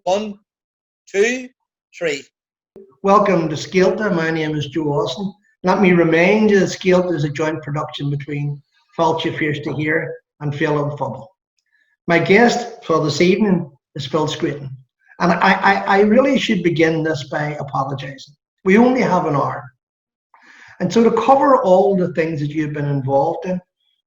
One, two, three. Welcome to Scéalta. My name is Joe Austin. Let me remind you that Scéalta is a joint production between Fáilte Fierce to Hear and Féile Fubble. My guest for this evening is Phil Scraton. And I really should begin this by apologising. We only have an hour. And so to cover all the things that you've been involved in,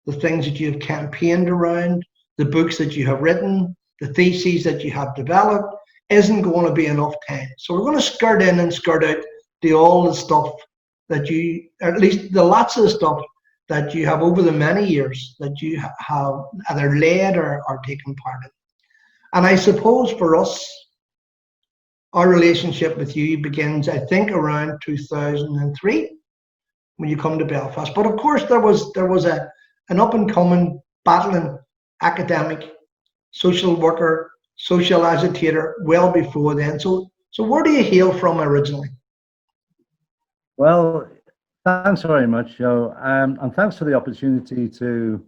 the things that you've campaigned around, the books that you have written, the theses that you have developed, isn't going to be enough time. So we're going to skirt in and skirt out all the stuff that you, or at least the lots of stuff that you have over the many years that you have either led or taken part in. And I suppose for us, our relationship with you begins, I think, around 2003 when you come to Belfast. But of course, there was an up and coming, battling academic, social worker, social agitator well before then. So where do you hail from originally? Well, thanks very much, Joe, and thanks for the opportunity to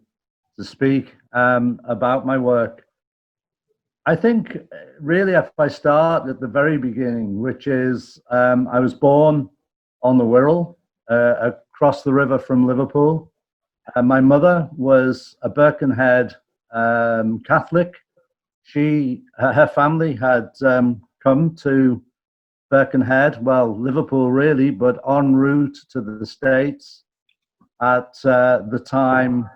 speak about my work. I think really if I start at the very beginning, which is I was born on the Wirral, across the river from Liverpool. My mother was a Birkenhead Catholic. Her family had come to Birkenhead, well, Liverpool really, but en route to the States at the time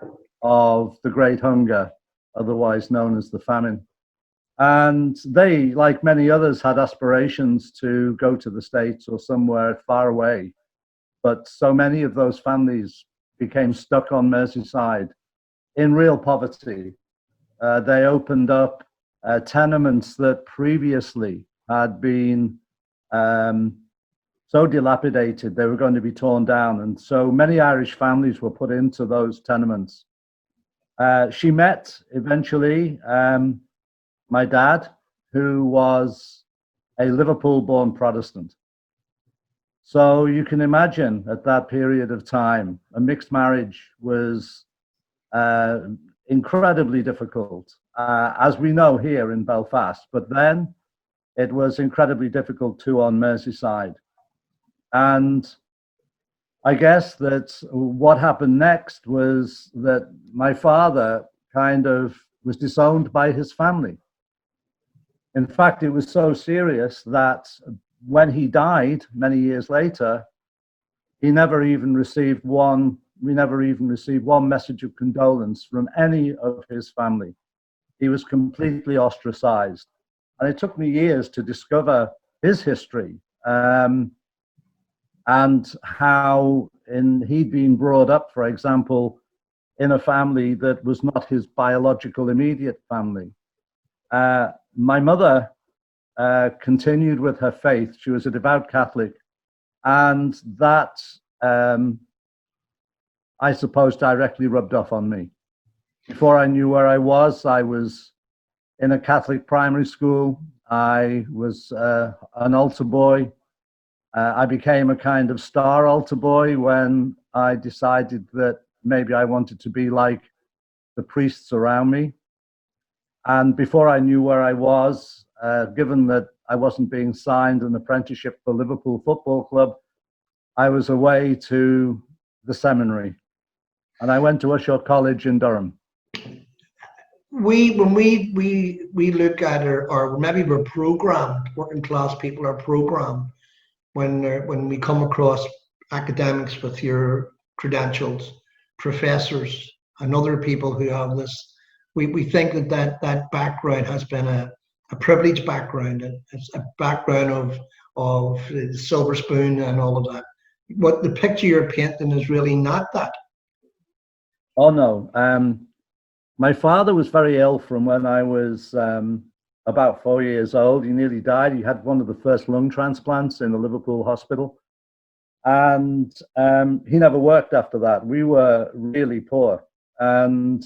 of the Great Hunger, otherwise known as the famine. And they, like many others, had aspirations to go to the States or somewhere far away. But so many of those families became stuck on Merseyside in real poverty. They opened up tenements that previously had been so dilapidated they were going to be torn down, and so many Irish families were put into those tenements. She met eventually my dad, who was a Liverpool-born Protestant. So you can imagine at that period of time, a mixed marriage was incredibly difficult, as we know here in Belfast, but then it was incredibly difficult too on Merseyside. And I guess that what happened next was that my father kind of was disowned by his family. In fact, it was so serious that when he died many years later, we never even received one message of condolence from any of his family. He was completely ostracized. And it took me years to discover his history and how he'd been brought up, for example, in a family that was not his biological immediate family. My mother continued with her faith. She was a devout Catholic, and that, I suppose, directly rubbed off on me. Before I knew where I was in a Catholic primary school. I was an altar boy. I became a kind of star altar boy when I decided that maybe I wanted to be like the priests around me. And before I knew where I was, given that I wasn't being signed an apprenticeship for Liverpool Football Club, I was away to the seminary. And I went to Ushaw College in Durham. When we look at or maybe we're programmed, working class people are programmed when we come across academics with your credentials, professors and other people who have this, we think that background has been a privileged background. It's a background of the silver spoon and all of that. What the picture you're painting is really not that. Oh no. My father was very ill from when I was about 4 years old. He nearly died. He had one of the first lung transplants in the Liverpool hospital. And he never worked after that. We were really poor. And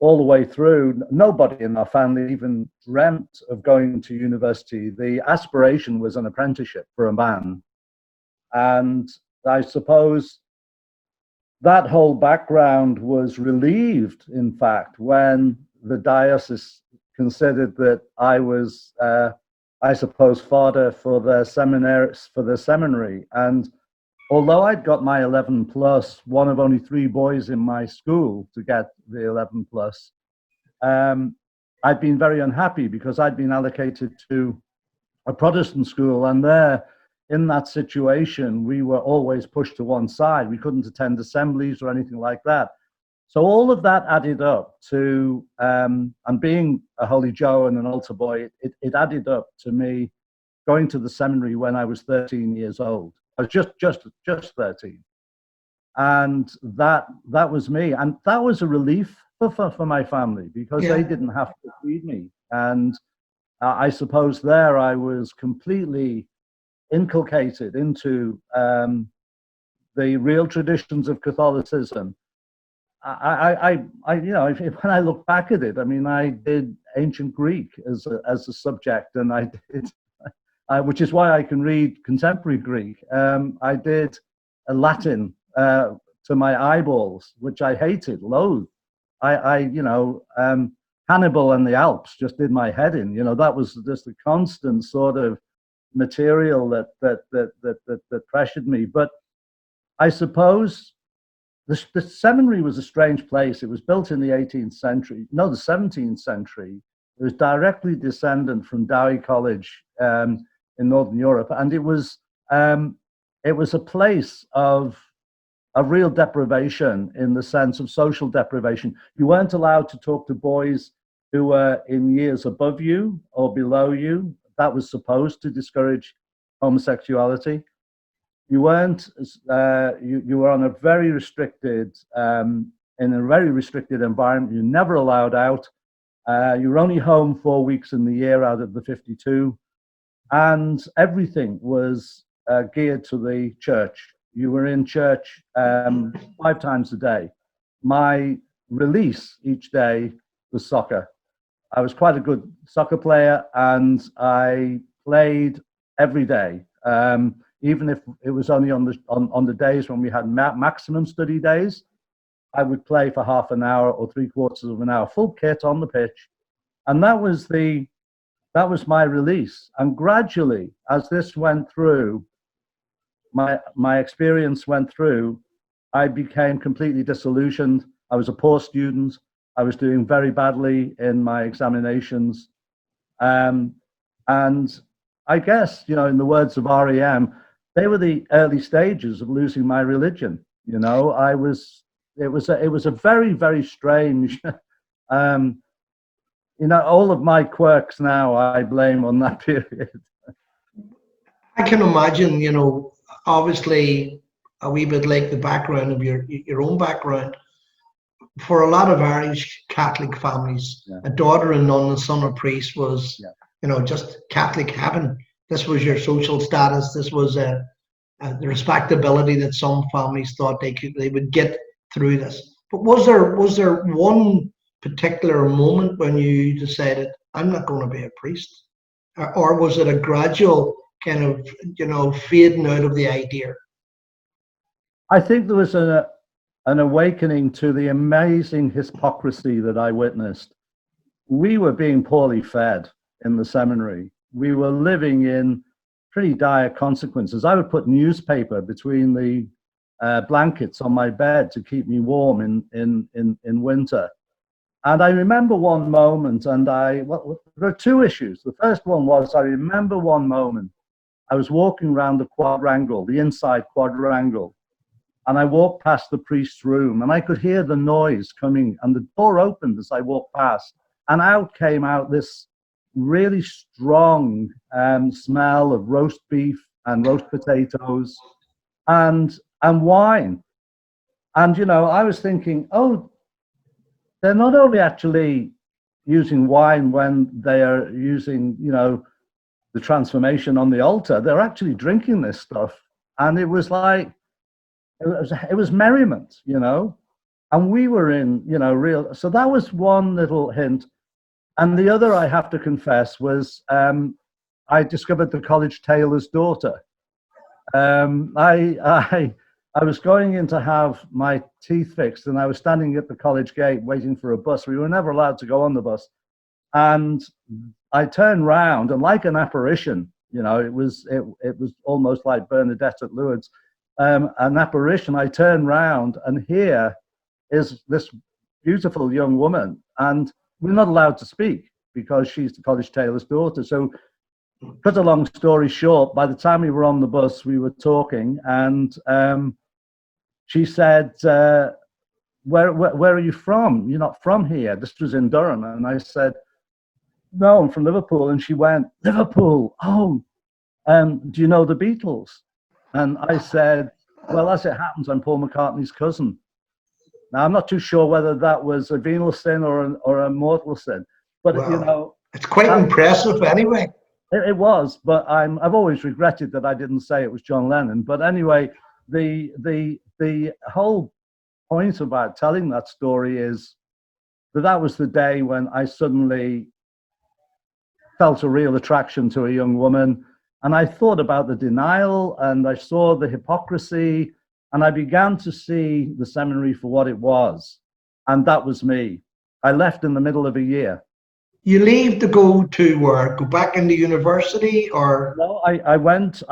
all the way through, nobody in our family even dreamt of going to university. The aspiration was an apprenticeship for a man. And I suppose that whole background was relieved, in fact, when the diocese considered that I was, I suppose, fodder for the seminary. And although I'd got my 11 plus, one of only 3 boys in my school to get the 11 plus, I'd been very unhappy because I'd been allocated to a Protestant school, and there, in that situation, we were always pushed to one side. We couldn't attend assemblies or anything like that. So all of that added up to, and being a Holy Joe and an altar boy, it added up to me going to the seminary when I was 13 years old. I was just 13. And that was me. And that was a relief for my family, because they didn't have to feed me. And I suppose there I was completely inculcated into the real traditions of Catholicism. You know, when I look back at it, I mean, I did ancient Greek as a subject, and I did, which is why I can read contemporary Greek. I did a Latin to my eyeballs, which I hated, loathed. You know, Hannibal and the Alps just did my head in. You know, that was just a constant sort of material that pressured me. But I suppose the seminary was a strange place. It was built in the 18th century, no, the 17th century. It was directly descendant from Dowie College in Northern Europe, and it was a place of real deprivation, in the sense of social deprivation. You weren't allowed to talk to boys who were in years above you or below you. That was supposed to discourage homosexuality. You weren't. You were on a very restricted, in a very restricted environment. You're never allowed out. You were only home 4 weeks in the year out of the 52, and everything was geared to the church. You were in church 5 times a day. My release each day was soccer. I was quite a good soccer player, and I played every day, even if it was only on the days when we had maximum study days. I would play for half an hour or 3/4 of an hour, full kit on the pitch, and that was my release. And gradually, as this went through, my experience went through, I became completely disillusioned. I was a poor student. I was doing very badly in my examinations. And I guess, you know, in the words of REM, they were the early stages of losing my religion. You know, it was a very, very strange, you know, all of my quirks now I blame on that period. I can imagine, you know, obviously a wee bit like the background of your own background. For a lot of Irish Catholic families, a daughter and nun and son of priest was, you know, just Catholic heaven. This was your social status. This was the respectability that some families thought they would get through this. But was there one particular moment when you decided, I'm not going to be a priest, or was it a gradual kind of, you know, fading out of the idea? I think there was an awakening to the amazing hypocrisy that I witnessed. We were being poorly fed in the seminary. We were living in pretty dire consequences. I would put newspaper between the blankets on my bed to keep me warm in winter. And I remember one moment, and there are 2 issues. The first one was, I remember one moment, I was walking around the quadrangle, the inside quadrangle, and I walked past the priest's room, and I could hear the noise coming, and the door opened as I walked past, and out came this really strong smell of roast beef and roast potatoes and wine. And, you know, I was thinking, oh, they're not only actually using wine when they are using, you know, the transformation on the altar, they're actually drinking this stuff. And it was like, it was merriment, you know, and we were in, you know, so that was one little hint. And the other, I have to confess, was I discovered the college tailor's daughter. I was going in to have my teeth fixed, and I was standing at the college gate waiting for a bus. We were never allowed to go on the bus. And I turned round, and like an apparition, you know, it was almost like Bernadette at Lourdes, an apparition. I turned round, and here is this beautiful young woman, and we're not allowed to speak because she's the college tailor's daughter. So, cut a long story short, by the time we were on the bus, we were talking, and she said, where are you from? You're not from here. This was in Durham. And I said, no, I'm from Liverpool. And she went, Liverpool? Oh, do you know the Beatles? And I said, well, as it happens, I'm Paul McCartney's cousin. Now, I'm not too sure whether that was a venial sin or a mortal sin, but Wow. you know, It's quite impressive anyway. it was. But I've always regretted that I didn't say it was John Lennon. But anyway, the whole point about telling that story is that was the day when I suddenly felt a real attraction to a young woman, and I thought about the denial, and I saw the hypocrisy, and I began to see the seminary for what it was, and that was me. I left in the middle of a year. You leave to go to where? Go back into university, or? No, I went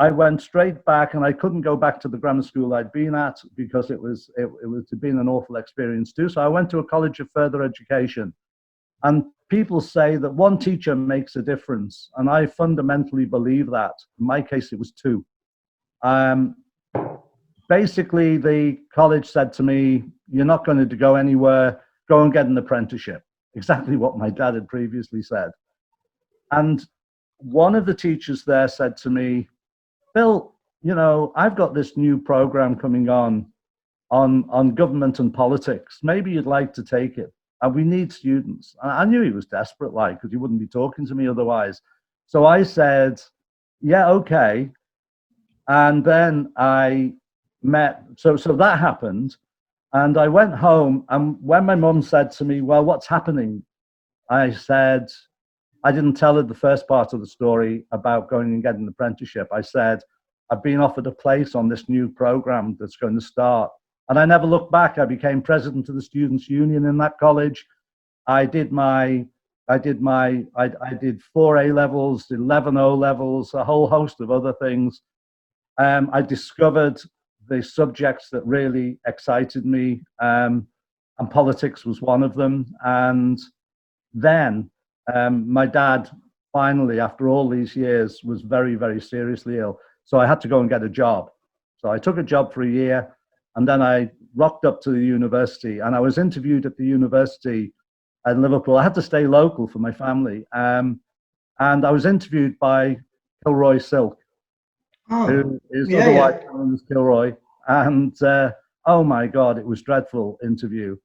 straight back, and I couldn't go back to the grammar school I'd been at because it was been an awful experience too. So I went to a college of further education, and people say that one teacher makes a difference, and I fundamentally believe that. In my case, it was two. Basically, the college said to me, "You're not going to go anywhere. Go and get an apprenticeship." Exactly what my dad had previously said. And one of the teachers there said to me, Bill, you know, I've got this new program coming on government and politics. Maybe you'd like to take it. And we need students. And I knew he was desperate, like, because he wouldn't be talking to me otherwise. So I said, yeah, okay. And then I met, so that happened. And I went home, and when my mum said to me, well, what's happening? I said, I didn't tell her the first part of the story about going and getting an apprenticeship. I said, I've been offered a place on this new program that's going to start. And I never looked back. I became president of the Students' Union in that college. I did 4 A levels, 11 O levels, a whole host of other things. I discovered the subjects that really excited me, and politics was one of them. And then my dad finally, after all these years, was very, very seriously ill. So I had to go and get a job. So I took a job for a year, and then I rocked up to the university, and I was interviewed at the university in Liverpool. I had to stay local for my family. And I was interviewed by Kilroy Silk, who is otherwise known as Kilroy. And oh my God, it was a dreadful interview.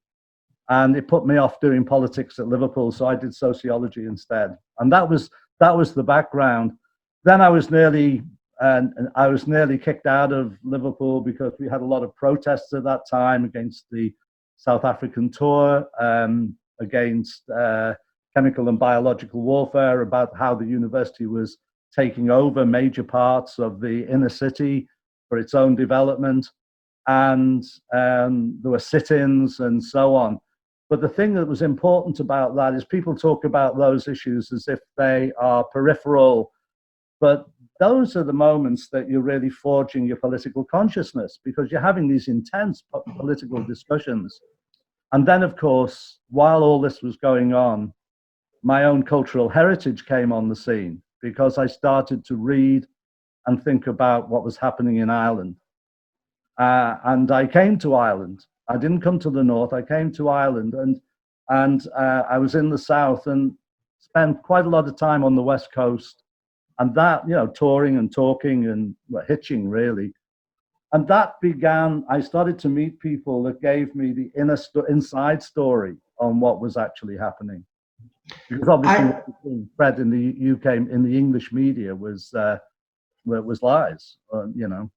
And it put me off doing politics at Liverpool, so I did sociology instead. And that was the background. Then I was nearly kicked out of Liverpool because we had a lot of protests at that time against the South African tour, against chemical and biological warfare, about how the university was taking over major parts of the inner city for its own development, and there were sit-ins and so on. But the thing that was important about that is people talk about those issues as if they are peripheral, but those are the moments that you're really forging your political consciousness, because you're having these intense political discussions. And then, of course, while all this was going on, my own cultural heritage came on the scene, because I started to read and think about what was happening in Ireland. And I came to Ireland. I didn't come to the north. I came to Ireland, and I was in the south and spent quite a lot of time on the west coast. And that, you know, touring and talking and hitching, really. And that began, I started to meet people that gave me the inside story on what was actually happening. Because obviously what was being spread in the UK, in the English media, was lies, you know.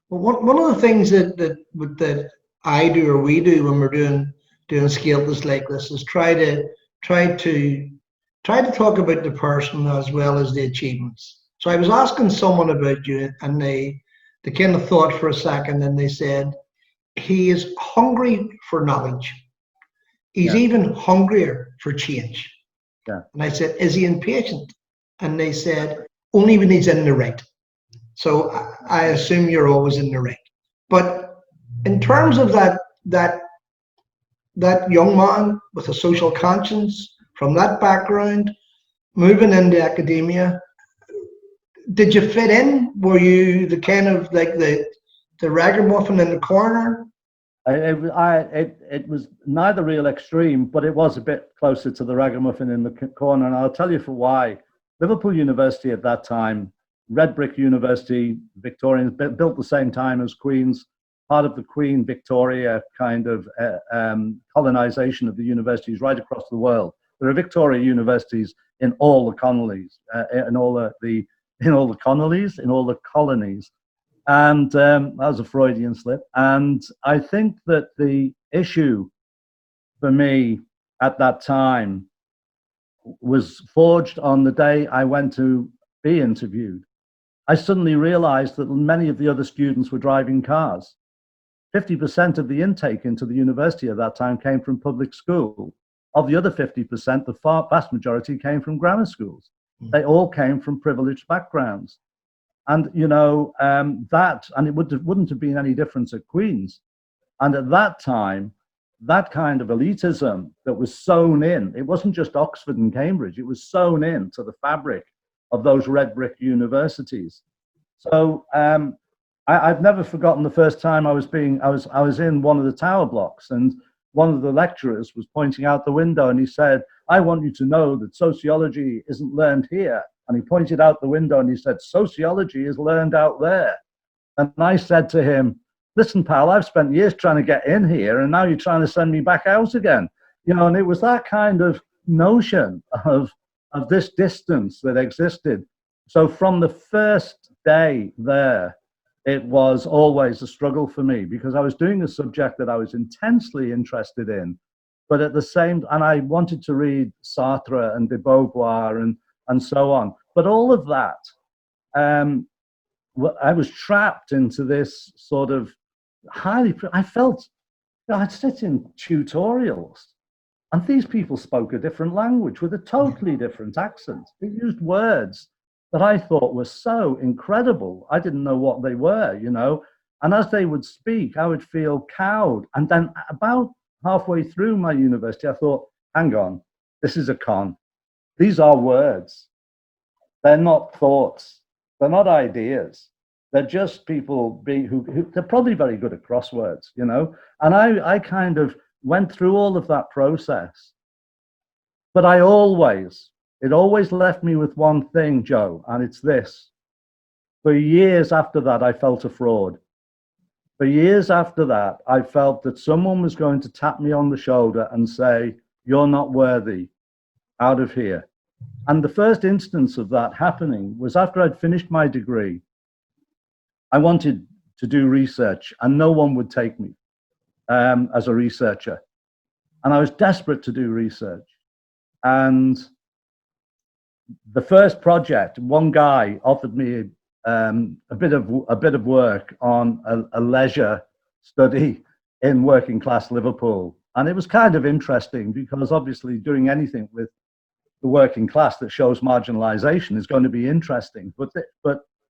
Well, one of the things that I do, or we do, when we're doing Scéaltas like this, is try to talk about the person as well as the achievements. So I was asking someone about you, and they kind of thought for a second, and they said, he is hungry for knowledge. He's even hungrier for change. Yeah. And I said, is he impatient? And they said, only when he's in the right. So I assume you're always in the right. But in terms of that young man with a social conscience from that background, moving into academia, did you fit in? Were you the kind of like the ragamuffin in the corner? It was neither real extreme, but it was a bit closer to the ragamuffin in the corner, and I'll tell you for why. Liverpool University at that time, red brick university, Victorians, built the same time as Queen's, part of the Queen Victoria kind of colonization of the universities right across the world. There are Victoria universities in all the colonies, in all the colonies. And that was a Freudian slip. And I think that the issue for me at that time was forged on the day I went to be interviewed. I suddenly realized that many of the other students were driving cars. 50% of the intake into the university at that time came from public school. Of the other 50%, the vast majority came from grammar schools. They all came from privileged backgrounds. And, you know, and it wouldn't have been any difference at Queen's. And at that time, that kind of elitism that was sewn in, it wasn't just Oxford and Cambridge, it was sewn into the fabric of those red brick universities. So I've never forgotten the first time I was in one of the tower blocks, and one of the lecturers was pointing out the window, and he said, I want you to know that sociology isn't learned here. And he pointed out the window and he said, sociology is learned out there. And I said to him, listen, pal, I've spent years trying to get in here, and now you're trying to send me back out again. You know, and it was that kind of notion of this distance that existed. So from the first day there, it was always a struggle for me, because I was doing a subject that I was intensely interested in, but at the same, and I wanted to read Sartre and de Beauvoir and so on. But all of that, I was trapped into this sort of I felt, I'd sit in tutorials, and these people spoke a different language with a totally different accent. They used words that I thought were so incredible. I didn't know what they were, you know. And as they would speak, I would feel cowed. And then about halfway through my university, I thought, hang on, this is a con. These are words. They're not thoughts. They're not ideas. They're just people who they're probably very good at crosswords, you know. And I kind of went through all of that process. But it always left me with one thing, Joe, and it's this. For years after that, I felt a fraud. For years after that, I felt that someone was going to tap me on the shoulder and say, you're not worthy, out of here. And the first instance of that happening was after I'd finished my degree. I wanted to do research, and no one would take me as a researcher. And I was desperate to do research. And the first project, one guy offered me a bit of work on a leisure study in working class Liverpool. And it was kind of interesting, because obviously doing anything with the working class that shows marginalization is going to be interesting, but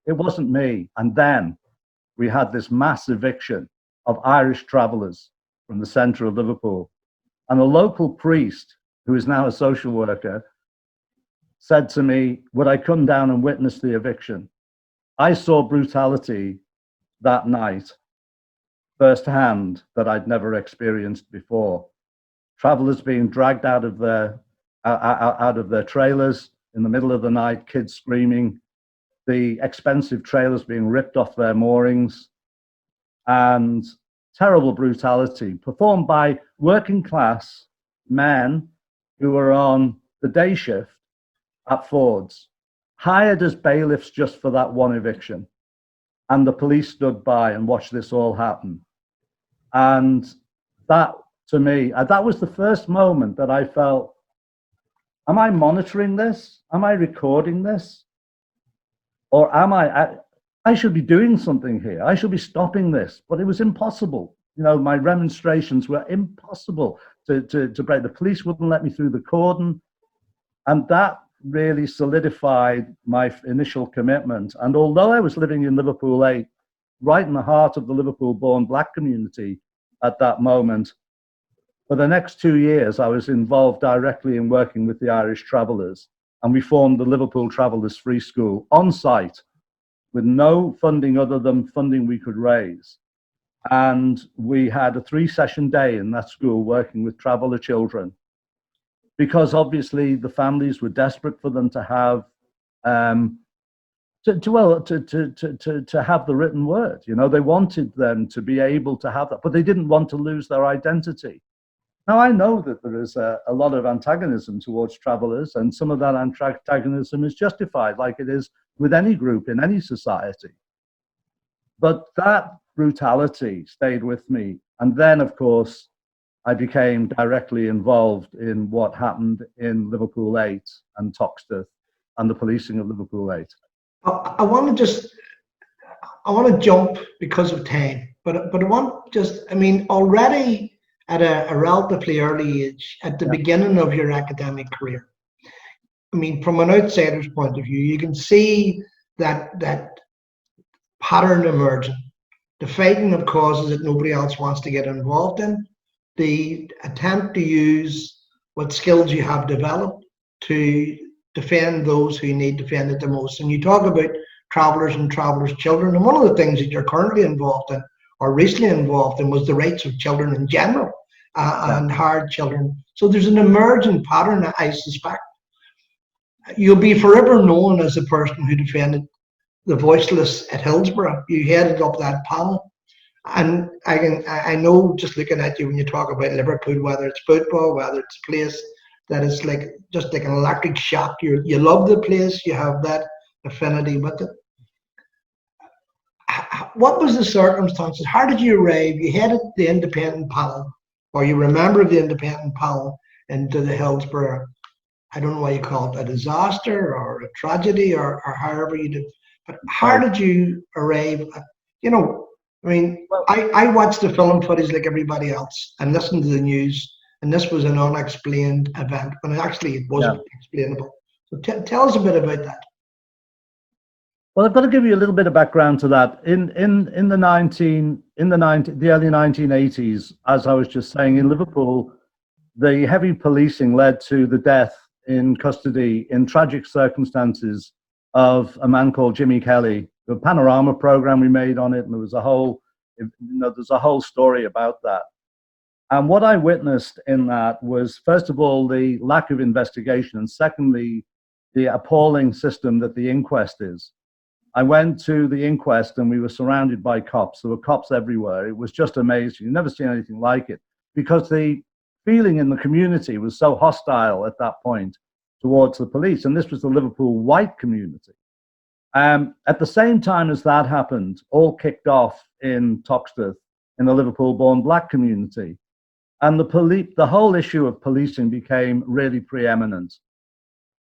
it wasn't me. And then we had this mass eviction of Irish travelers from the center of Liverpool. And a local priest, who is now a social worker, said to me, would I come down and witness the eviction? I saw brutality that night firsthand that I'd never experienced before. Travelers being dragged out of their trailers in the middle of the night, kids screaming, the expensive trailers being ripped off their moorings, and terrible brutality performed by working class men who were on the day shift at Ford's, hired as bailiffs just for that one eviction. And the police stood by and watched this all happen. And that, to me, that was the first moment that I felt, am I monitoring this? Am I recording this? Or am I should be doing something here. I should be stopping this, but it was impossible. You know, my remonstrations were impossible to break. The police wouldn't let me through the cordon. And that really solidified my initial commitment. And although I was living in Liverpool 8, right in the heart of the Liverpool-born Black community at that moment, for the next 2 years, I was involved directly in working with the Irish Travellers, and we formed the Liverpool Travellers Free School on site with no funding other than funding we could raise. And we had a 3-session day in that school working with traveller children, because obviously the families were desperate for them to have to have the written word. You know, they wanted them to be able to have that, but they didn't want to lose their identity. Now, I know that there is a lot of antagonism towards travellers, and some of that antagonism is justified, like it is with any group in any society. But that brutality stayed with me. And then, of course, I became directly involved in what happened in Liverpool 8 and Toxteth and the policing of Liverpool 8. I want to jump because of time, but I want just, I mean, already at a relatively early age, at the beginning of your academic career, I mean, from an outsider's point of view, you can see that pattern emerging, the fighting of causes that nobody else wants to get involved in, the attempt to use what skills you have developed to defend those who need defended the most. And you talk about travellers and travellers' children, and one of the things that you're currently involved in, or recently involved in, was the rights of children in general, and hard children. So there's an emerging pattern, I suspect. You'll be forever known as the person who defended the voiceless at Hillsborough. You headed up that panel. And I know, just looking at you when you talk about Liverpool, whether it's football, whether it's a place that is like just like an electric shock. You love the place, you have that affinity with it. What was the circumstances? How did you arrive? You headed the independent panel, or you remember the independent panel into the Hillsborough, I don't know what you call it, a disaster or a tragedy, or however you did. But how did you arrive at, you know, I mean, I watched the film footage like everybody else and listened to the news, and this was an unexplained event, when actually it wasn't explainable. So tell us a bit about that. Well, I've got to give you a little bit of background to that. In the early 1980s, as I was just saying, in Liverpool, the heavy policing led to the death in custody in tragic circumstances of a man called Jimmy Kelly. The Panorama program we made on it, and there was a whole, there's a whole story about that. And what I witnessed in that was, first of all, the lack of investigation, and secondly, the appalling system that the inquest is. I went to the inquest and we were surrounded by cops. There were cops everywhere. It was just amazing. You've never seen anything like it, because the feeling in the community was so hostile at that point towards the police. And this was the Liverpool white community. At the same time as that happened, all kicked off in Toxteth, in the Liverpool-born Black community. And the whole issue of policing became really preeminent.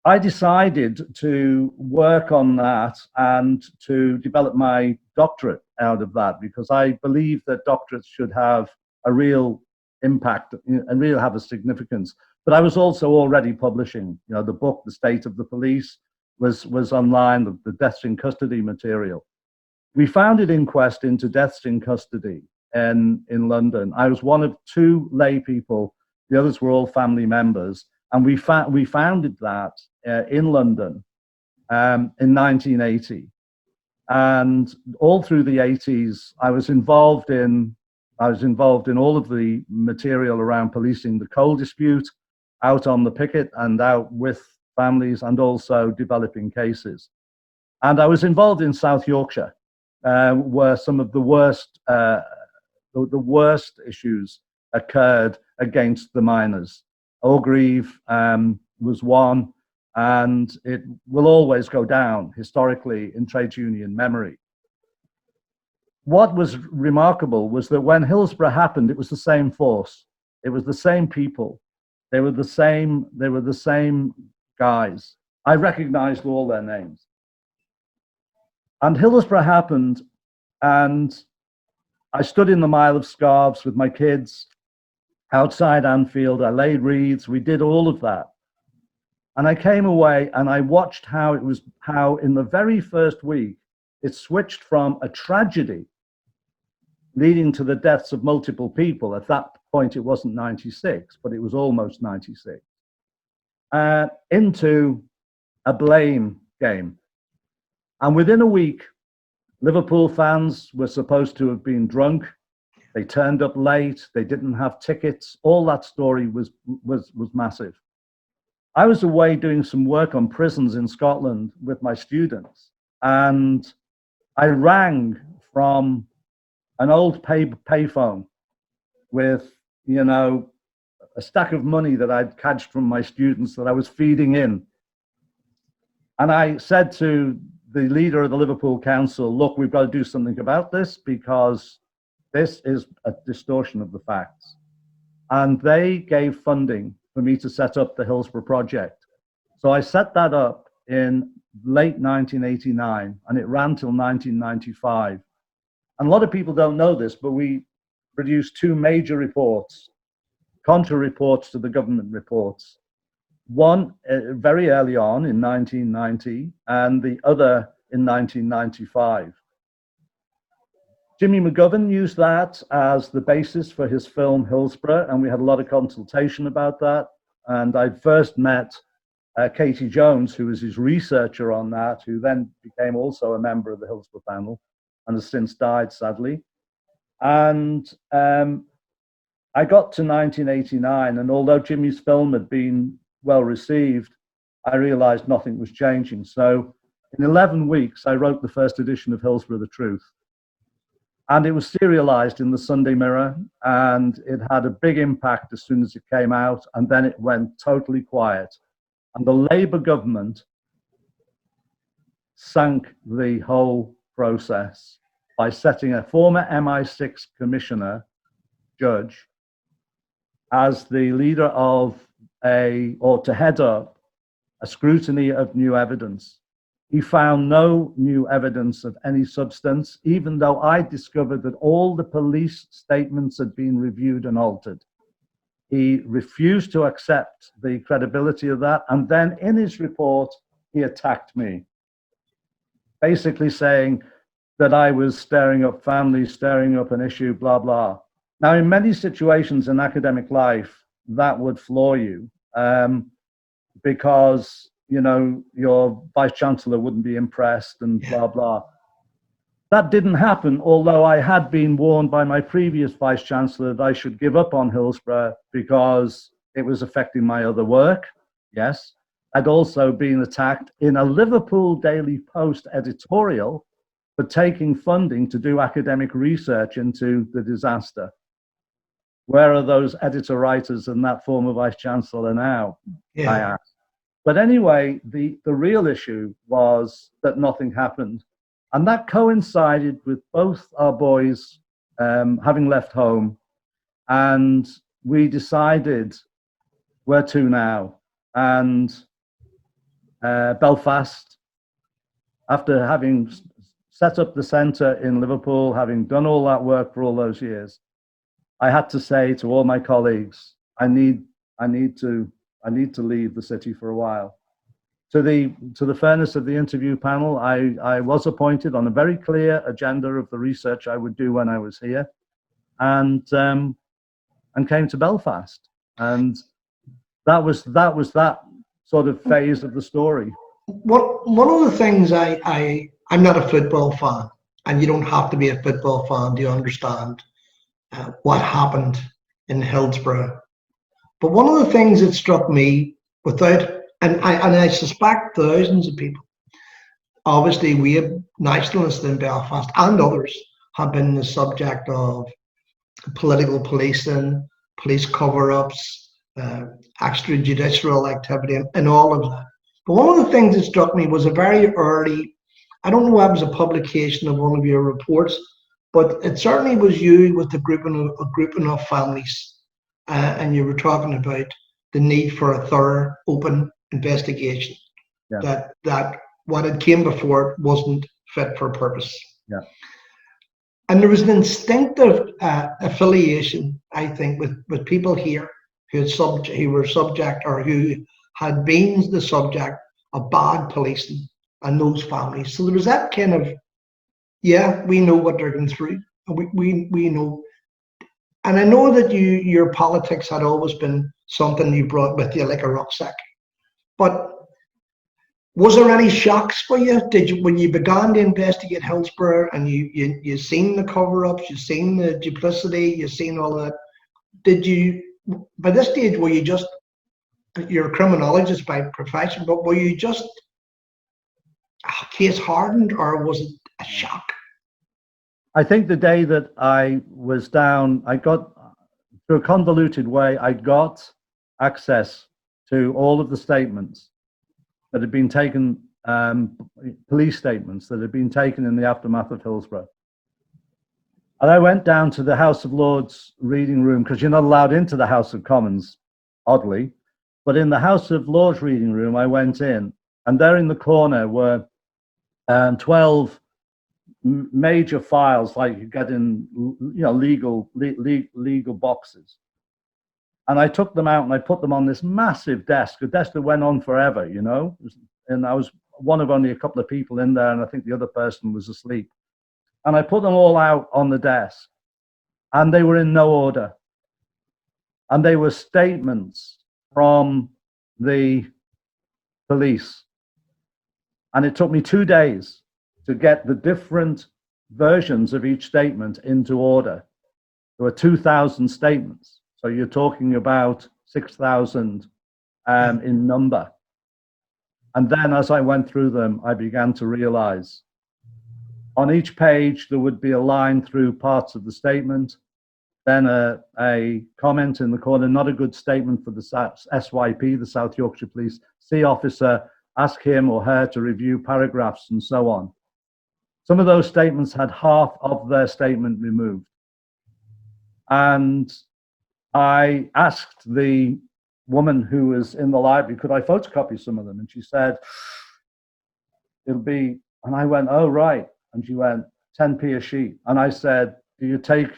I decided to work on that and to develop my doctorate out of that, because I believe that doctorates should have a real impact and really have a significance. But I was also already publishing, you know, the book, The State of the Police, was online, the deaths in custody material. We founded Inquest into deaths in custody in London. I was one of 2 lay people. The others were all family members. And we founded that in London in 1980. And all through the 80s, I was involved in all of the material around policing the coal dispute, out on the picket and out with families, and also developing cases. And I was involved in South Yorkshire, where some of the worst issues occurred against the miners. Orgreave was one, and it will always go down historically in trade union memory. What was remarkable was that when Hillsborough happened, it was the same force. It was the same people. They were the same guys. I recognized all their names. And Hillsborough happened, and I stood in the Mile of Scarves with my kids outside Anfield. I laid wreaths. We did all of that. And I came away and I watched how in the very first week, it switched from a tragedy leading to the deaths of multiple people. At that point, it wasn't 96, but it was almost 96, into a blame game. And within a week, Liverpool fans were supposed to have been drunk. They turned up late. They didn't have tickets. All that story was massive. I was away doing some work on prisons in Scotland with my students, and I rang from an old payphone with, you know, a stack of money that I'd cadged from my students that I was feeding in. And I said to the leader of the Liverpool Council, look, we've got to do something about this because this is a distortion of the facts. And they gave funding for me to set up the Hillsborough project. So I set that up in late 1989 and it ran till 1995. And a lot of people don't know this, but we produced two major reports, contra reports to the government reports. One very early on in 1990 and the other in 1995. Jimmy McGovern used that as the basis for his film Hillsborough, and we had a lot of consultation about that. And I first met Katie Jones, who was his researcher on that, who then became also a member of the Hillsborough panel and has since died, sadly. And I got to 1989, and although Jimmy's film had been well received, I realized nothing was changing. So in 11 weeks, I wrote the first edition of Hillsborough the Truth. And it was serialized in the Sunday Mirror, and it had a big impact as soon as it came out, and then it went totally quiet. And the Labour government sank the whole process by setting a former MI6 commissioner, judge, as the leader of to head up a scrutiny of new evidence. He found no new evidence of any substance, even though I discovered that all the police statements had been reviewed and altered. He refused to accept the credibility of that. And then in his report, he attacked me, basically saying that I was stirring up families, stirring up an issue, blah, blah. Now, in many situations in academic life, that would floor you because, you know, your vice chancellor wouldn't be impressed and blah, blah. That didn't happen, although I had been warned by my previous vice chancellor that I should give up on Hillsborough because it was affecting my other work. Yes. I'd also been attacked in a Liverpool Daily Post editorial for taking funding to do academic research into the disaster. Where are those editor writers and that former vice chancellor now? Yeah. I asked. But anyway, the real issue was that nothing happened. And that coincided with both our boys having left home. And we decided, where to now? And Belfast, after having set up the centre in Liverpool, having done all that work for all those years, I had to say to all my colleagues, I need to leave the city for a while. To the fairness of the interview panel, I was appointed on a very clear agenda of the research I would do when I was here, and came to Belfast, and that was that sort of phase of the story. One of the things I'm not a football fan, and you don't have to be a football fan to understand what happened in Hillsborough. But one of the things that struck me, and I suspect thousands of people, obviously we have nationalists in Belfast and others have been the subject of political policing, police cover-ups, extrajudicial activity, and all of that. But one of the things that struck me was a very early, I don't know if it was a publication of one of your reports, but it certainly was you with a grouping of families. And you were talking about the need for a thorough, open investigation. Yeah. That what had came before wasn't fit for purpose. Yeah. And there was an instinctive affiliation, I think, with people here who were subject or who had been the subject of bad policing and those families. So there was that kind of, yeah, we know what they're going through. We know. And I know that your politics had always been something you brought with you like a rucksack. But was there any shocks for you? Did you, when you began to investigate Hillsborough and you seen the cover-ups, you seen the duplicity, you seen all that? Did you, by this stage, were you just, you're a criminologist by profession, but were you just case hardened, or was it a shock? I think the day that I was down, I got, through a convoluted way, I got access to all of the statements that had been taken, police statements that had been taken in the aftermath of Hillsborough. And I went down to the House of Lords reading room, because you're not allowed into the House of Commons, oddly. But in the House of Lords reading room, I went in, and there in the corner were 12 major files, like you get in, legal boxes. And I took them out and I put them on this massive desk, a desk that went on forever, and I was one of only a couple of people in there, and I think the other person was asleep. And I put them all out on the desk, and they were in no order. And they were statements from the police. And it took me 2 days to get the different versions of each statement into order. There were 2,000 statements. So you're talking about 6,000 in number. And then as I went through them, I began to realize on each page, there would be a line through parts of the statement, then a comment in the corner, not a good statement for the SYP, the South Yorkshire Police. C officer, ask him or her to review paragraphs and so on. Some of those statements had half of their statement removed. And I asked the woman who was in the library, could I photocopy some of them? And she said, it'll be, and I went, oh, right. And she went, 10p a sheet. And I said, do you take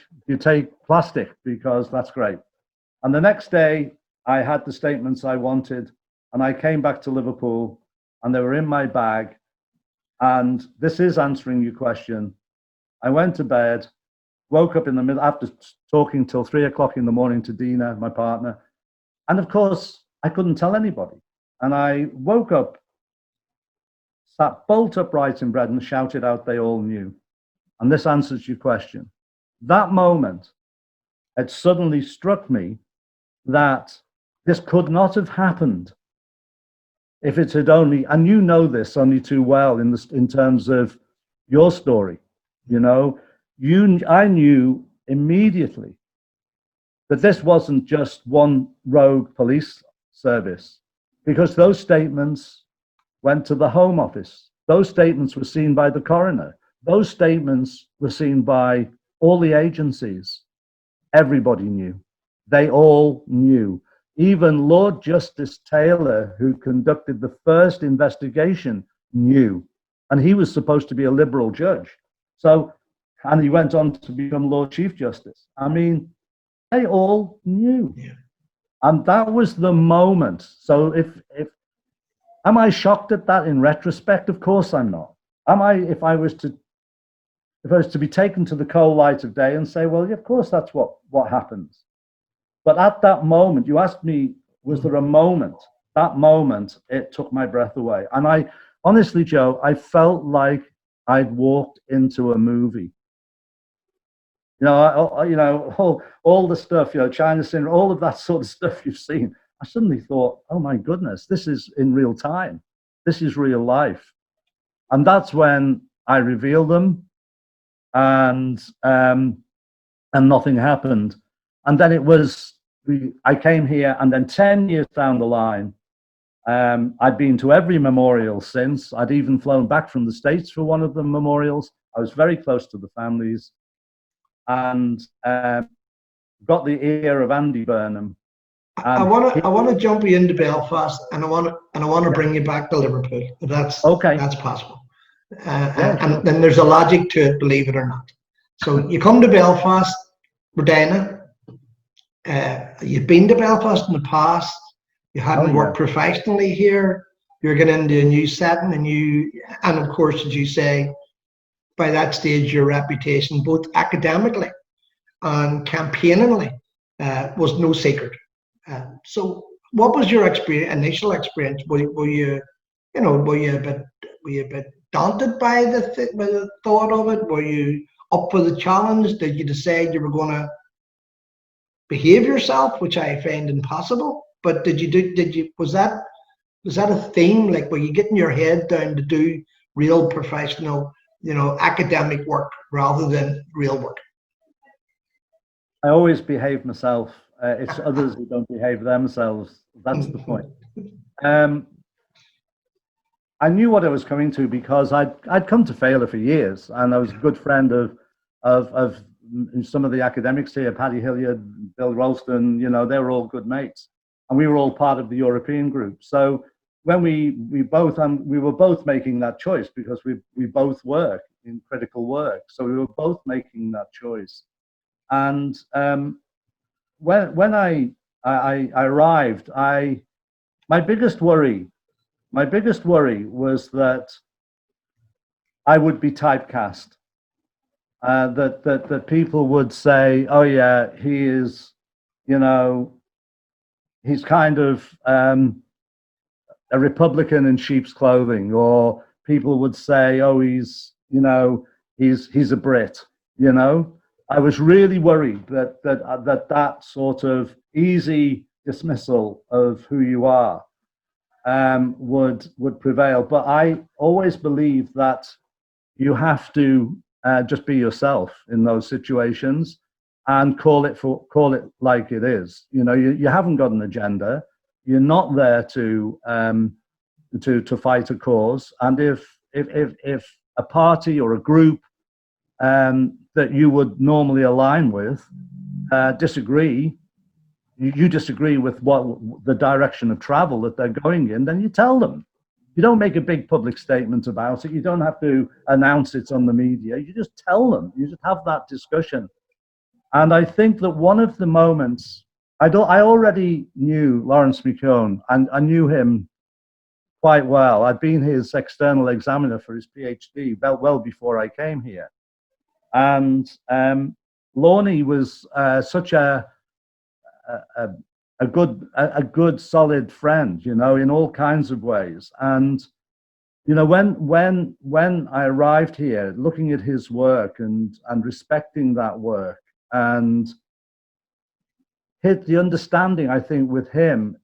plastic? Because that's great. And the next day I had the statements I wanted, and I came back to Liverpool and they were in my bag. And this is answering your question. I went to bed, woke up in the middle after talking till 3 o'clock in the morning to Dina, my partner. And of course, I couldn't tell anybody. And I woke up, sat bolt upright in bed and shouted out they all knew. And this answers your question. That moment, it suddenly struck me that this could not have happened if it had only, and you know this only too well in terms of your story, I knew immediately that this wasn't just one rogue police service, because those statements went to the Home Office. Those statements were seen by the coroner. Those statements were seen by all the agencies. Everybody knew. They all knew. Even Lord Justice Taylor, who conducted the first investigation, knew. And he was supposed to be a liberal judge. So, and he went on to become Lord Chief Justice. I mean, they all knew. Yeah. And that was the moment. So am I shocked at that in retrospect? Of course I'm not. Am I, if I was to be taken to the cold light of day and say, well, yeah, of course that's what happens. But at that moment, you asked me, was there a moment? That moment, it took my breath away. And I, honestly, Joe, I felt like I'd walked into a movie. All the stuff, China Syndrome, all of that sort of stuff you've seen. I suddenly thought, oh my goodness, this is in real time. This is real life. And that's when I revealed them, and nothing happened. And then it was, I came here, and then 10 years down the line, I'd been to every memorial since. I'd even flown back from the States for one of the memorials. I was very close to the families, and got the ear of Andy Burnham. I want to jump you into Belfast, and I want to bring you back to Liverpool. If that's okay. That's possible. And then there's a logic to it, believe it or not. So you come to Belfast, Redina. You've been to Belfast in the past. You hadn't worked professionally here. You're getting into a new setting, and of course, as you say, by that stage, your reputation, both academically and campaigningly, was no secret. So, what was your initial experience? Were you a bit daunted by the thought of it? Were you up for the challenge? Did you decide you were going to behave yourself, which I find impossible? But was that a theme? Like, were you getting your head down to do real professional, academic work rather than real work? I always behave myself. It's others who don't behave themselves. That's the point. I knew what I was coming to because I'd come to Scéalta for years, and I was a good friend of some of the academics here, Paddy Hilliard, Bill Ralston. They were all good mates, and we were all part of the European group. So when we were both making that choice because we both work in critical work, so we were both making that choice. And when I arrived, my biggest worry was that I would be typecast. That people would say, "Oh yeah, he is, he's kind of a Republican in sheep's clothing," or people would say, "Oh, he's a Brit." I was really worried that sort of easy dismissal of who you are would prevail. But I always believe that you have to just be yourself in those situations and call it like it is. You haven't got an agenda. You're not there to fight a cause. And if a party or a group that you would normally align with disagree, you disagree with what the direction of travel that they're going in, then you tell them. You don't make a big public statement about it. You don't have to announce it on the media. You just tell them. You just have that discussion. And I think that one of the moments, I already knew Lawrence McKeown, and I knew him quite well. I'd been his external examiner for his PhD well before I came here. And Lorne was such a good solid friend, in all kinds of ways. And when I arrived here, looking at his work and respecting that work, and the understanding, I think, with him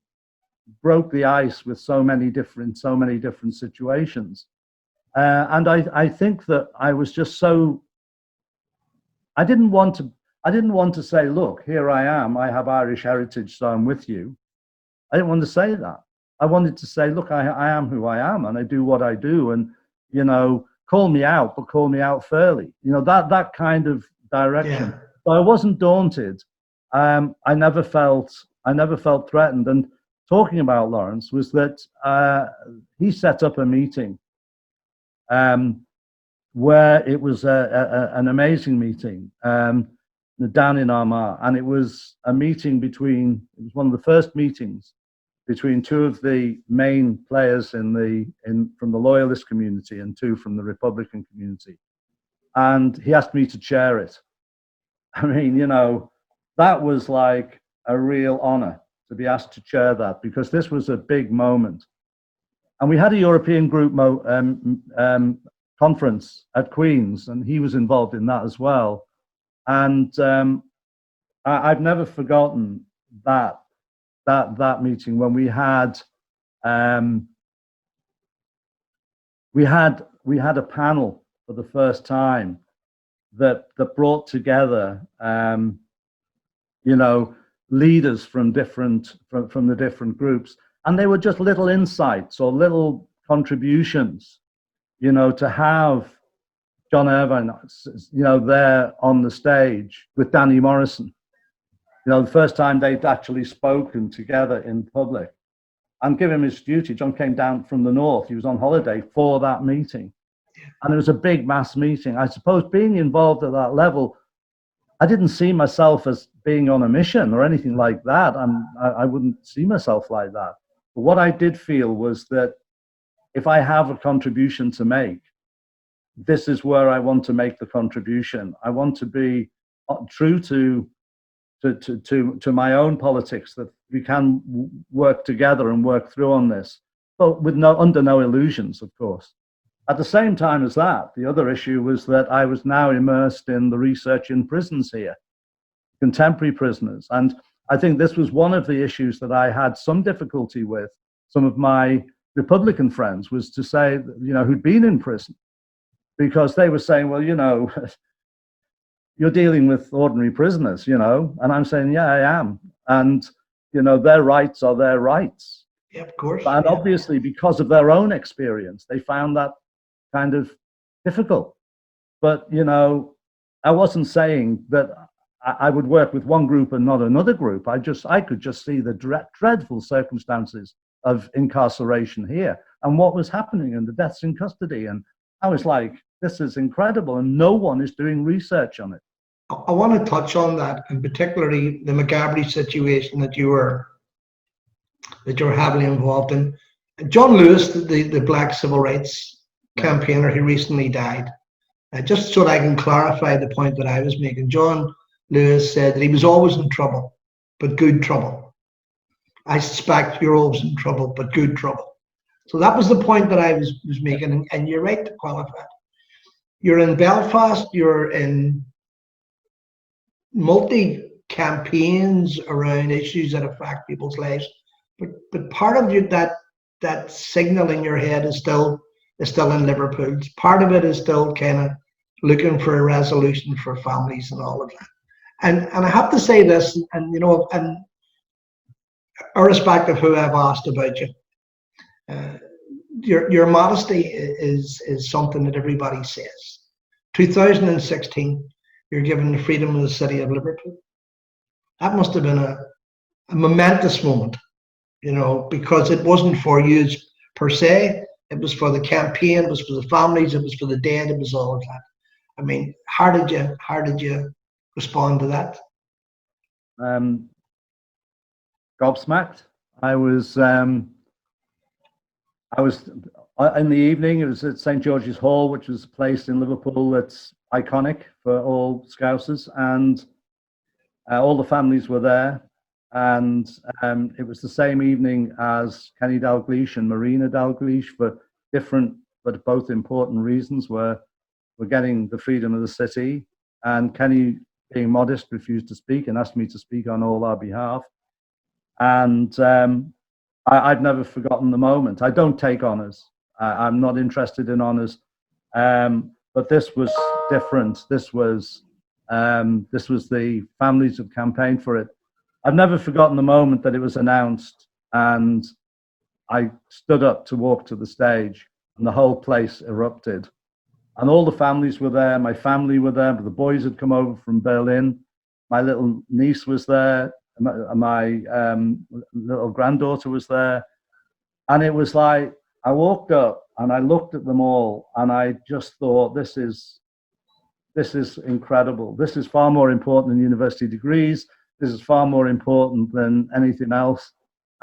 broke the ice with so many different situations. And I think that I was just so. I didn't want to say, "Look, here I am. I have Irish heritage, so I'm with you." I didn't want to say that. I wanted to say, "Look, I am who I am, and I do what I do, and call me out, but call me out fairly." That kind of direction. Yeah. So I wasn't daunted. I never felt threatened. And talking about Lawrence was that he set up a meeting. Where it was an amazing meeting down in Armagh, and it was a meeting it was one of the first meetings between two of the main players from the Loyalist community and two from the Republican community. And he asked me to chair it. I mean, that was like a real honor to be asked to chair that, because this was a big moment. And we had a European group conference at Queen's, and he was involved in that as well. And I've never forgotten that meeting when we had a panel for the first time that brought together leaders from the different groups, and they were just little insights or little contributions. To have John Irvine, there on the stage with Danny Morrison, the first time they'd actually spoken together in public. And give him his duty, John came down from the north. He was on holiday for that meeting. And it was a big mass meeting. I suppose being involved at that level, I didn't see myself as being on a mission or anything like that. I wouldn't see myself like that. But what I did feel was that if I have a contribution to make, this is where I want to make the contribution. I want to be true to my own politics, that we can work together and work through on this, but with under no illusions, of course. At the same time as that, the other issue was that I was now immersed in the research in prisons here, contemporary prisoners. And I think this was one of the issues that I had some difficulty with. Some of my Republican friends was to say, who'd been in prison, because they were saying, well, you're dealing with ordinary prisoners, and I'm saying, yeah, I am. And, their rights are their rights. Yeah, of course. And obviously, because of their own experience, they found that kind of difficult. But, I wasn't saying that I would work with one group and not another group. I could just see the dreadful circumstances of incarceration here and what was happening and the deaths in custody. And I was like, this is incredible, and no one is doing research on it. I want to touch on that, and particularly the McGabry situation that you're heavily involved in. John Lewis, the Black Civil Rights campaigner, who recently died, just so that I can clarify the point that I was making, John Lewis said that he was always in trouble, but good trouble. I suspect you're always in trouble, but good trouble. So that was the point that I was making, and you're right to qualify. You're in Belfast, you're in multi-campaigns around issues that affect people's lives, but part of you, that signal in your head is still in Liverpool. Part of it is still kind of looking for a resolution for families and all of that. And I have to say this, and and irrespective of who I've asked about you, your modesty is something that everybody says. 2016, you're given the freedom of the city of Liverpool. That must have been a momentous moment, because it wasn't for you per se. It was for the campaign, it was for the families, it was for the dead, it was all of that. I mean, how did you respond to that? Gobsmacked. I was in the evening. It was at St. George's Hall, which was a place in Liverpool that's iconic for all Scousers, and all the families were there. And it was the same evening as Kenny Dalgleish and Marina Dalgleish, for different but both important reasons. We're getting the freedom of the city, and Kenny, being modest, refused to speak and asked me to speak on all our behalf. And I've never forgotten the moment. I don't take honours. I'm not interested in honours. But this was different. This was the families who campaigned for it. I've never forgotten the moment that it was announced, and I stood up to walk to the stage, and the whole place erupted. And all the families were there. My family were there. The boys had come over from Berlin. My little niece was there. My little granddaughter was there. And it was like, I walked up and I looked at them all, and I just thought, this is incredible. This is far more important than university degrees. This is far more important than anything else.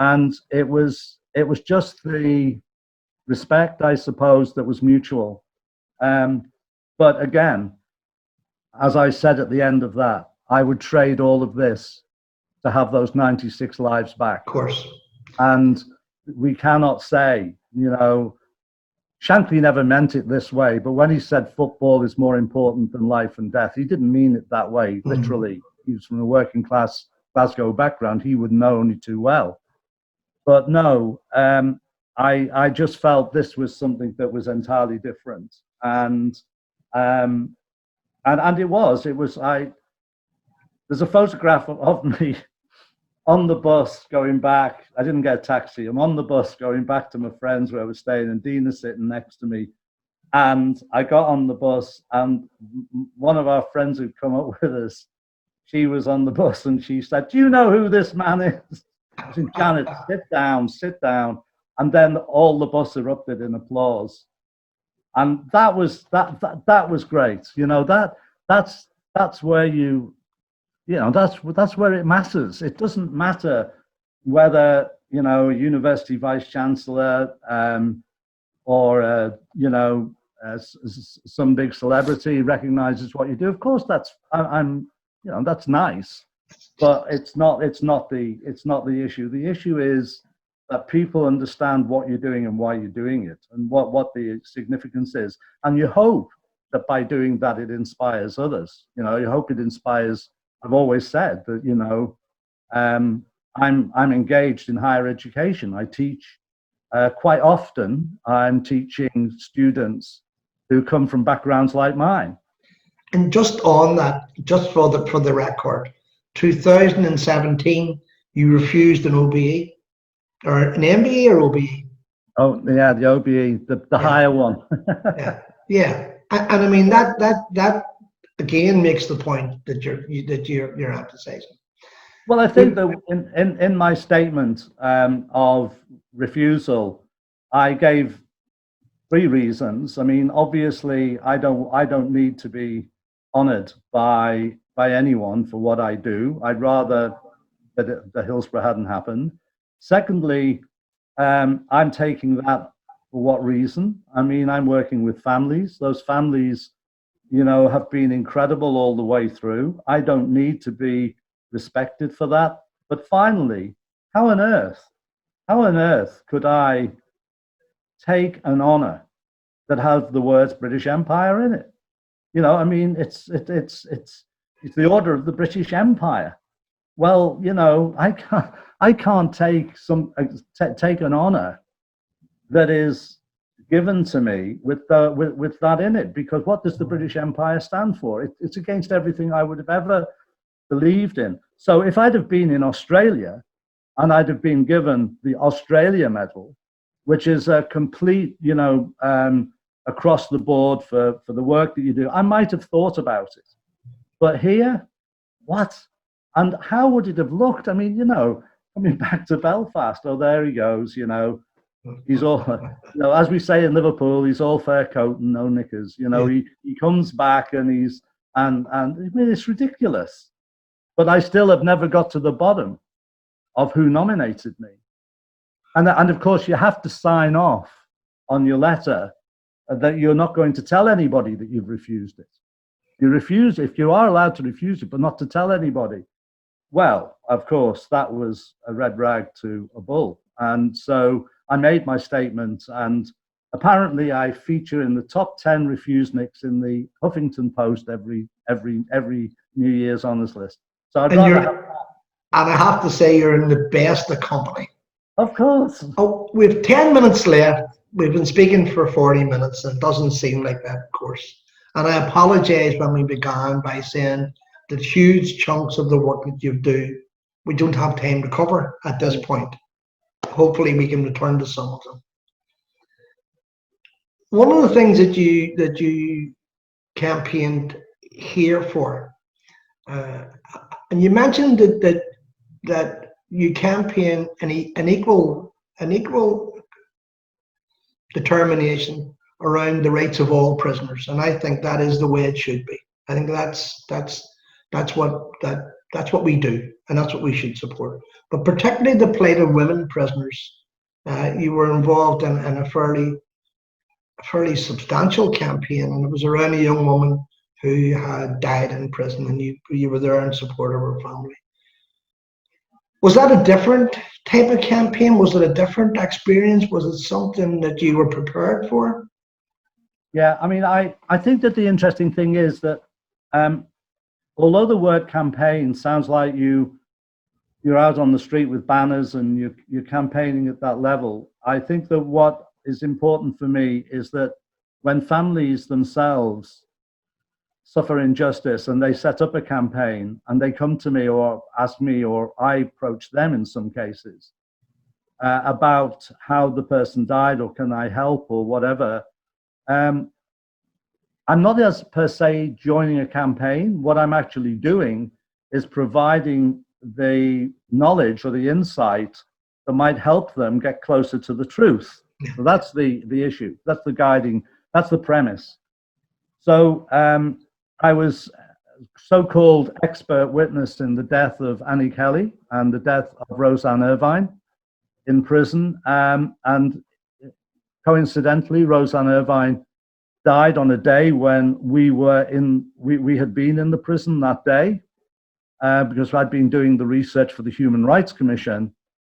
And it was just the respect, I suppose, that was mutual. But again, as I said at the end of that, I would trade all of this to have those 96 lives back. Of course. And we cannot say, Shankly never meant it this way, but when he said football is more important than life and death, he didn't mean it that way, literally. He was from a working class Glasgow background. He would know only too well. But no, I just felt this was something that was entirely different. And it was. There's a photograph of me on the bus going back. I didn't get a taxi. I'm on the bus going back to my friends where I was staying, and Dina's sitting next to me. And I got on the bus, and one of our friends who'd come up with us, she was on the bus, and she said, "Do you know who this man is?" I said, "Janet, sit down." And then all the bus erupted in applause. And that was great. That's where that's where it matters. It doesn't matter whether you know, a university vice chancellor, or some big celebrity recognizes what you do. Of course, that's nice, but it's not the issue. The issue is that people understand what you're doing and why you're doing it, and what the significance is. And you hope that by doing that, it inspires others. You know, you hope it inspires. I've always said that, you know, I'm engaged in higher education. I teach quite often. I'm teaching students who come from backgrounds like mine. And just on that, just for the record, 2017, you refused an OBE or an MBE or OBE? Oh yeah, the OBE, the higher one. yeah. And I mean that again makes the point that you're emphasizing. Well, I think that in my statement of refusal, I gave 3 reasons. I mean, obviously, I don't need to be honoured by anyone for what I do. I'd rather that the Hillsborough hadn't happened. Secondly, I'm taking that for what reason? I mean, I'm working with families. Those families, you know, have been incredible all the way through. I don't need to be respected for that. But finally, how on earth could I take an honor that has the words British Empire in it? You know, I mean, it's the Order of the British Empire. Well, you know, I can't take take an honor that is given to me with that in it, because what does the British Empire stand for? It's against everything I would have ever believed in. So if I'd have been in Australia and I'd have been given the Australia Medal, which is a complete, you know, across the board for the work that you do, I might have thought about it. But here, what? And how would it have looked? I mean, you know, coming back to Belfast, oh, there he goes, you know, he's all, you know, as we say in Liverpool, he's all fair coat and no knickers. You know, he comes back and and I mean, it's ridiculous. But I still have never got to the bottom of who nominated me. And of course, you have to sign off on your letter that you're not going to tell anybody that you've refused it. You refuse, if you are allowed to refuse it, but not to tell anybody. Well, of course, that was a red rag to a bull. And so I made my statement, and apparently I feature in the top 10 refuseniks in the Huffington Post every New Year's honours list. So I'd rather have that. And I have to say, you're in the best of company. Of course. Oh, we have 10 minutes left. We've been speaking for 40 minutes, and it doesn't seem like that, of course. And I apologize when we began by saying that huge chunks of the work that you do, we don't have time to cover at this point. Hopefully we can return to some of them. One of the things that you campaigned here for, and you mentioned that you campaign an equal determination around the rights of all prisoners, and I think that is the way it should be. I think that's what we do, and that's what we should support. But particularly the plight of women prisoners, you were involved in a fairly substantial campaign, and it was around a young woman who had died in prison, and you were there in support of her family. Was that a different type of campaign? Was it a different experience? Was it something that you were prepared for? Yeah, I mean, I think that the interesting thing is that although the word campaign sounds like you're out on the street with banners and you're campaigning at that level, I think that what is important for me is that when families themselves suffer injustice and they set up a campaign and they come to me or ask me, or I approach them in some cases about how the person died or can I help or whatever, I'm not as per se joining a campaign. What I'm actually doing is providing the knowledge or the insight that might help them get closer to the truth. So that's the issue. That's the guiding, that's the premise. So I was so-called expert witness in the death of Annie Kelly and the death of Roseanne Irvine in prison, and coincidentally, Roseanne Irvine died on a day when we had been in the prison that day, because I'd been doing the research for the Human Rights Commission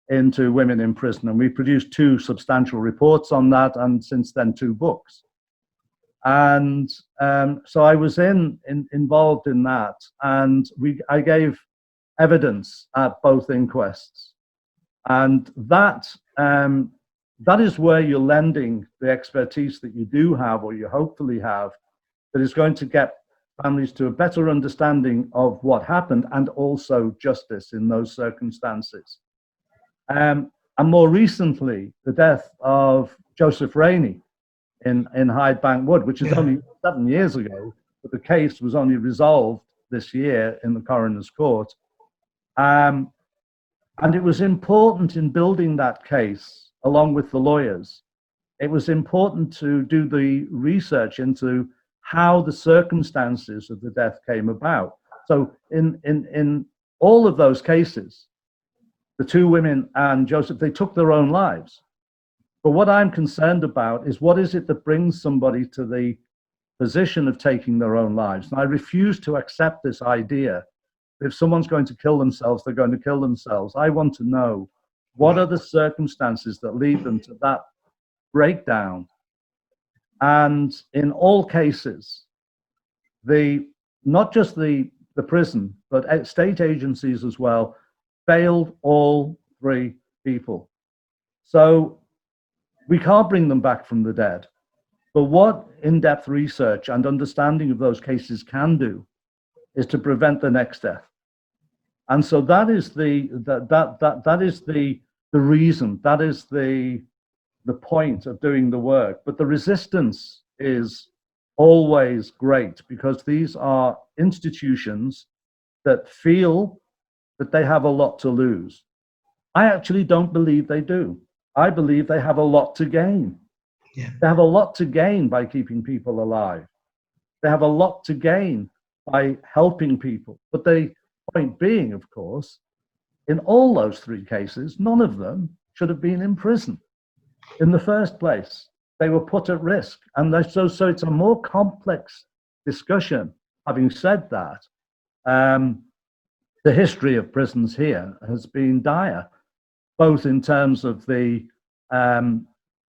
into women in prison, and we produced 2 substantial reports on that, and since then 2 books. And so I was involved in that, and I gave evidence at both inquests, and that is where you're lending the expertise that you do have, or you hopefully have, that is going to get families to a better understanding of what happened and also justice in those circumstances. And more recently, the death of Joseph Rainey in Hyde Bank Wood, which is only 7 years ago, but the case was only resolved this year in the coroner's court. And it was important in building that case, along with the lawyers, it was important to do the research into how the circumstances of the death came about. So in all of those cases, the 2 women and Joseph, they took their own lives. But what I'm concerned about is, what is it that brings somebody to the position of taking their own lives? And I refuse to accept this idea that if someone's going to kill themselves, they're going to kill themselves. I want to know, what are the circumstances that lead them to that breakdown? And in all cases, not just the prison, but state agencies as well, failed all 3 people. So we can't bring them back from the dead. But what in-depth research and understanding of those cases can do is to prevent the next death. And so that is the reason, that is the point of doing the work. But the resistance is always great, because these are institutions that feel that they have a lot to lose. I actually don't believe they do. I believe they have a lot to gain. Yeah. They have a lot to gain by keeping people alive. They have a lot to gain by helping people. But the point being, of course, in all those 3 cases, none of them should have been in prison in the first place. They were put at risk. And so it's a more complex discussion. Having said that, the history of prisons here has been dire, both in terms of the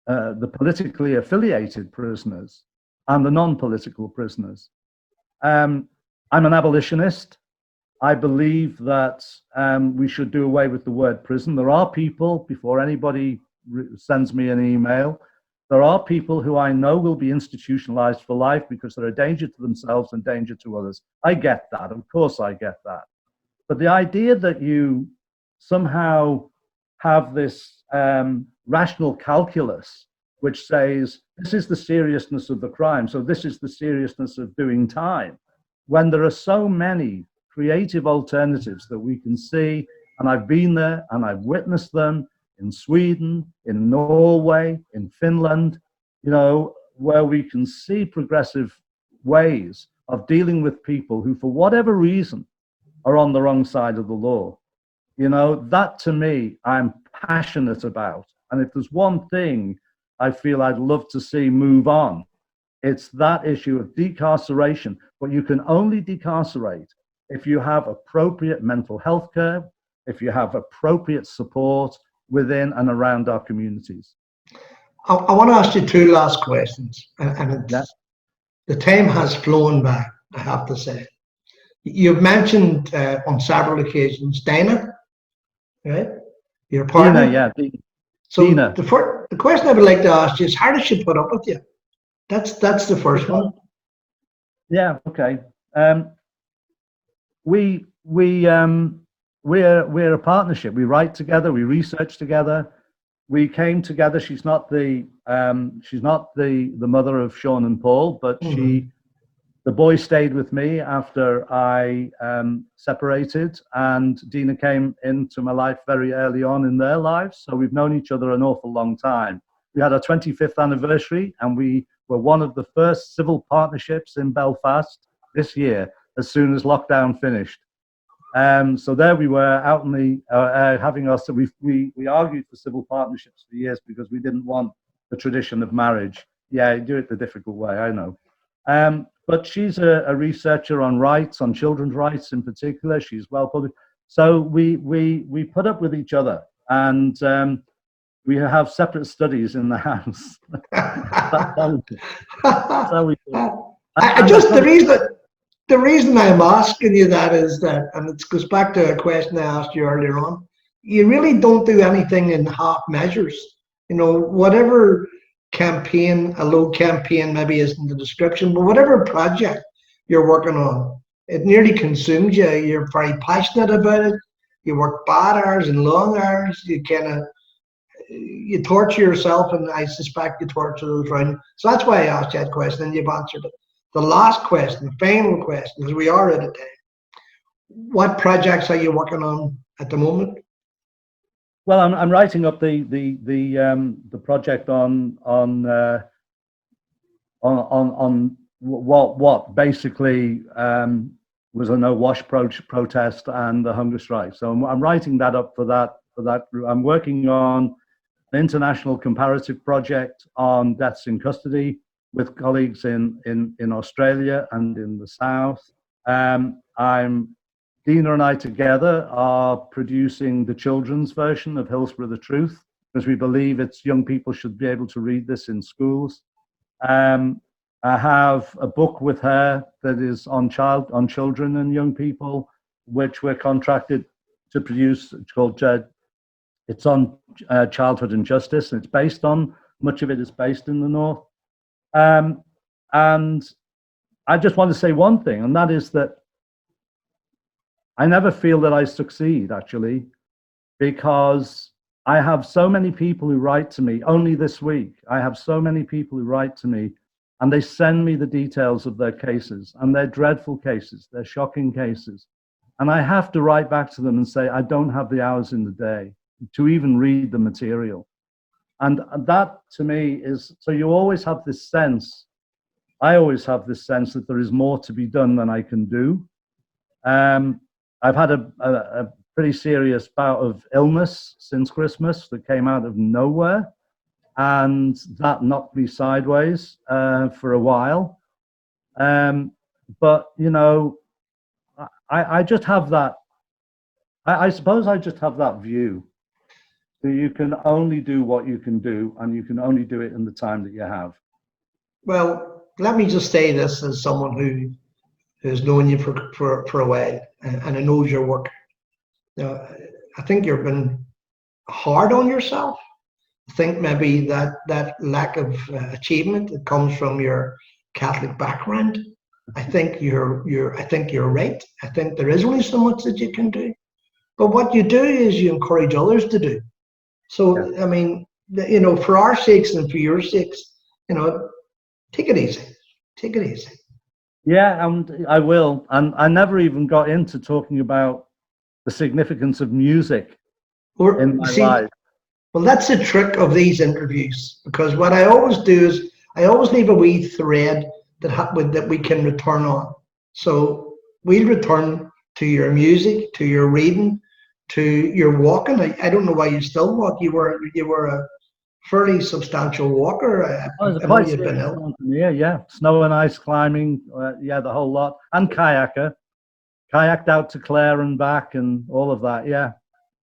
politically affiliated prisoners and the non-political prisoners. I'm an abolitionist. I believe that we should do away with the word prison. There are people, before anybody sends me an email, there are people who I know will be institutionalized for life because they're a danger to themselves and danger to others. I get that. Of course I get that. But the idea that you somehow have this rational calculus which says this is the seriousness of the crime, so this is the seriousness of doing time, when there are so many creative alternatives that we can see, and I've been there and I've witnessed them in Sweden, in Norway, in Finland, where we can see progressive ways of dealing with people who, for whatever reason, are on the wrong side of the law. That to me, I'm passionate about. And if there's one thing I feel I'd love to see move on, it's that issue of decarceration. But you can only decarcerate if you have appropriate mental health care, if you have appropriate support within and around our communities. I want to ask you 2 last questions, and the time has flown by, I have to say. You've mentioned on several occasions Dana, right? Your partner. Dina, yeah. So Dina. The question I would like to ask you is, how does she put up with you? That's the first one. Yeah. Okay. We're a partnership. We write together. We research together. We came together. She's not the mother of Sean and Paul, but the boy stayed with me after I separated, and Dina came into my life very early on in their lives. So we've known each other an awful long time. We had our 25th anniversary, and we were one of the first civil partnerships in Belfast this year, as soon as lockdown finished. So there we were out in the having us. We argued for civil partnerships for years because we didn't want the tradition of marriage. Yeah, do it the difficult way, I know. But she's a researcher on rights, on children's rights in particular. She's well published. So we put up with each other, and we have separate studies in the house. So we the reason I'm asking you that is that, and it goes back to a question I asked you earlier on, you really don't do anything in half measures. You know, whatever campaign, a low campaign maybe isn't the description, but whatever project you're working on, it nearly consumes you. You're very passionate about it. You work bad hours and long hours. You torture yourself, and I suspect you torture those around you. So that's why I asked you that question, and you've answered it. The last question, final question, because we are out of time. What projects are you working on at the moment? Well, I'm writing up the project on what basically was a no wash protest and the hunger strike. So I'm writing that up for that group. I'm working on an international comparative project on deaths in custody with colleagues in Australia and in the South. Dina and I together are producing the children's version of Hillsborough the Truth, because we believe it's young people should be able to read this in schools. I have a book with her that is on children and young people, which we're contracted to produce. It's called it's on childhood and justice, and it's based on, much of it is based in the North. And I just want to say one thing, and that is that I never feel that I succeed, actually, because I have so many people who write to me. Only this week, I have so many people who write to me, and they send me the details of their cases, and they're dreadful cases, they're shocking cases. And I have to write back to them and say, I don't have the hours in the day to even read the material. And that, to me, is, so you always have this sense, I always have this sense that there is more to be done than I can do. I've had a pretty serious bout of illness since Christmas that came out of nowhere, and that knocked me sideways for a while. But, you know, I just have that, I suppose I just have that view that you can only do what you can do, and you can only do it in the time that you have. Well, let me just say this as someone who's known you for a while, and I knows your work. You know, I think you've been hard on yourself. I think maybe that lack of achievement that comes from your Catholic background. I think you're right. I think there is only so much that you can do. But what you do is you encourage others to do. So, yeah. I mean, you know, for our sakes and for your sakes, you know, take it easy. Take it easy. Yeah, and I will. And I never even got into talking about the significance of music in my life. Well, that's the trick of these interviews, because what I always do is I always leave a wee thread that we can return on. So we'll return to your music, to your reading, to your walking. I don't know why you still walk. You were a fairly substantial walker. I know you've been ill. Yeah. Snow and ice climbing, the whole lot. And kayaker. Kayaked out to Clare and back and all of that, yeah.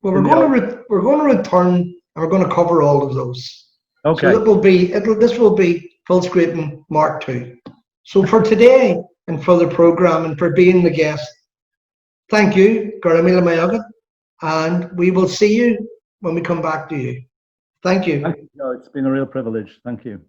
Well, we're going to return, and we're going to cover all of those. Okay. So this will be Phil Scraton Mark II. So for today and for the program and for being the guest, thank you, Garamila Mayagat, and we will see you when we come back to you. Thank you. Thank you. It's been a real privilege. Thank you.